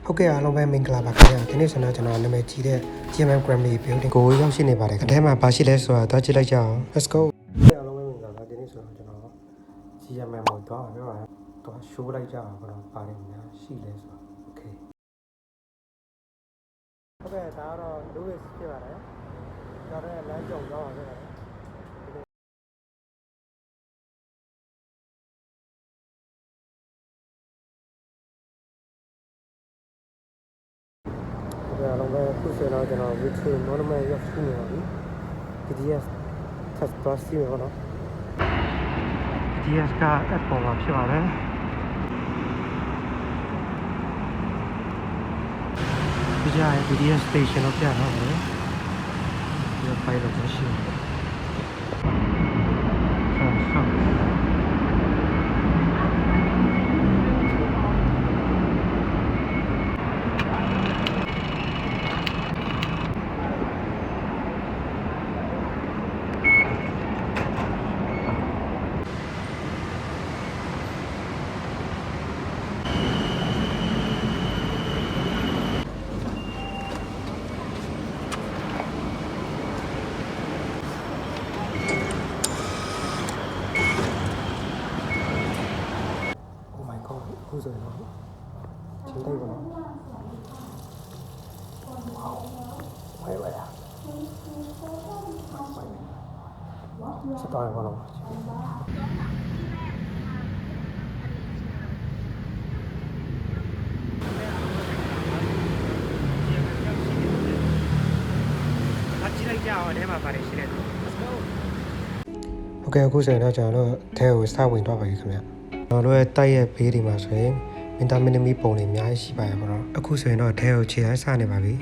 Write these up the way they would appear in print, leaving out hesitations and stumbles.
ဟုတ်ကဲ့အားလုံးပဲမင်္ဂလာပါခင်ဗျာဒီနေ့ဆိုတော့ကျွန်တော်နာမည်ကြီးတဲ့ GMM Grammy Building ကိုရောက်ရှိနေပါတယ်အထဲမှာဘာရှိလဲဆိုတာသွားကြည့်လိုက်ကြအောင် Let's go အားလုံးပဲမင်္ဂလာပါဒီနေ့ဆိုတော့ကျွန်တော် GMM ကိုသွားပြောပါတော့ show လိုက်ကြအောင်ကတော့ပါတယ်များရှိလဲဆိုတာ Okay ဟုတ်ကဲ့ဒါကတော့ Louis ဖြစ်ပါတယ်ကျွန်တော်လည်းလမ်းကြုံသွားပါခဲ့ပါတယ်အားလုံးပဲခုဆိုတော့ကျွန်တော် Victory Monument ရောက်ရှိနေပါပြီ BTS test bus စီးမယ်ပေါ့နော် BTS က app ပေါ်မှာဖြစ်ပါတယ်ဒီကြား BTS station ကိုပြထားတယ်ဒီဖိုင်လို့ရှိတယ်ဆောခုဆိုရင်တော့ချင်းတိုက်ပါတော့ဝိုင်းပါလားစတောင်းပါတော့အကြည့်လိုက်ကြအောင်အဲမှာပါတယ်ရှိတယ်โอเคအခုဆိုရင်တော့ကျွန်တော်တို့အဲကိုစဝင်တော့ပါပြီခင်ဗျကျွန်တော်တို့ရဲ့တိုက်ရဲ့ဘေးဒီမှာဆိုရင်မင်တာမီနီမီပုံတွေအများကြီးရှိပါရဲ့ပေါ့နော်အခုဆိုရင်တော့အဲကိုခြေလိုက်စနေပါပြီ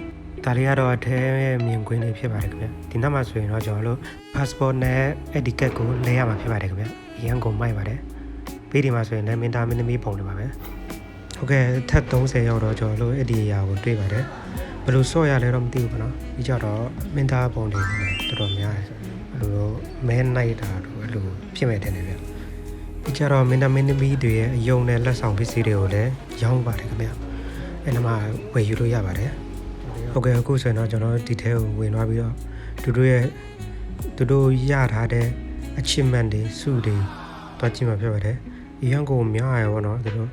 ဒါလေးကတော့အဲရဲ့မြင်ကွင်းလေးဖြစ်ပါတယ်ခင်ဗျဒီနောက်မှာဆိုရင်တော့ကျွန်တော်တို့ passport နဲ့ etiquette ကိုလဲရမှာဖြစ်ပါတယ်ခင်ဗျရန်ကုန်မိုက်ပါတယ်ဘေးဒီမှာဆိုရင်လည်းမင်တာမီနီမီပုံတွေပါပဲဟုတ်ကဲ့ထပ်30ရောက်တော့ကျွန်တော်တို့အဲ့ဒီအရာကိုတွေ့ပါတယ်ဘယ်လိုဆော့ရလဲတော့မသိဘူးပေါ့နော်ဒီကြတော့မင်တာပုံတွေတော်တော်များတယ်အဲ့လိုမဲနိုင်တာတို့အဲ့လိုဖြစ်မဲ့တယ်ဗျဒီကြတော့မင်းသမီးတွေရဲ့အယုံနဲ့လက်ဆောင်ပစ္စည်းတွေကိုလည်းရောင်းပါတယ်ခင်ဗျအဲ့ဒီမှာဝယ်ယူလို့ရပါတယ်ဟုတ်ကဲ့အခုဆိုရင်တော့ကျွန်တော်ဒီထဲကိုဝင်သွားပြီးတော့သူတို့ရထားတဲ့ achievement တွေစုတွေတွားကြည့်မှာဖြစ်ပါတယ်ရန်ကုန်များရပါတော့သူတို့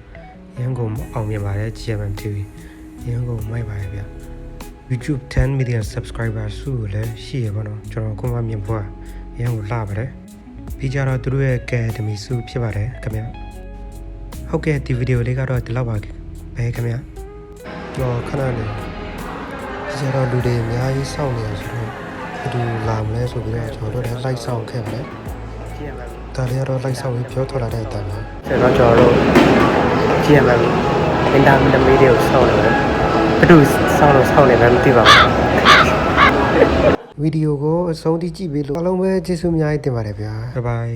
ရန်ကုန်အောင်မြင်ပါတယ် GMM TV ရန်ကုန်မိုက်ပါတယ်ဗျ YouTube 10 million subscribers စုလည်းရှိရပါတော့ကျွန်တော်ခုမှမြင်ဖို့ရန်ကုန်လာပါတယ်ပြီးကြတော့သူတို့ရဲ့ Academy စုဖြစ်ပါတယ်ခင်ဗျဟုတ်ကဲ့ဒီဗီဒီယိုလေးကတော့ဒီလောက်ပါပဲခင်ဗျတော့ခဏလေးဒီကြတော့လူတွေအများကြီးစောင့်နေရဆိုတော့ဘယ်သူလာမလဲဆိုပြီးတော့ကျွန်တော်တို့လည်း like စောင့်ခဲ့ပါတယ်ဒါလေးကတော့ like စောင့်ပြီးပြောထွက်လာတဲ့အတိုင်းပါကျွန်တော်တို့ကြည့်ရမယ်အင်တာနက်မီဒီယာကိုစောင့်နေတယ်ဘယ်သူစောင့်လို့စောင့်နေမှမသိပါဘူးဗီဒီယိုကိုအဆုံးထိကြည့်ပေးလို့အားလုံးပဲကျေးဇူးအများကြီးတင်ပါတယ်ဗျာဘိုင်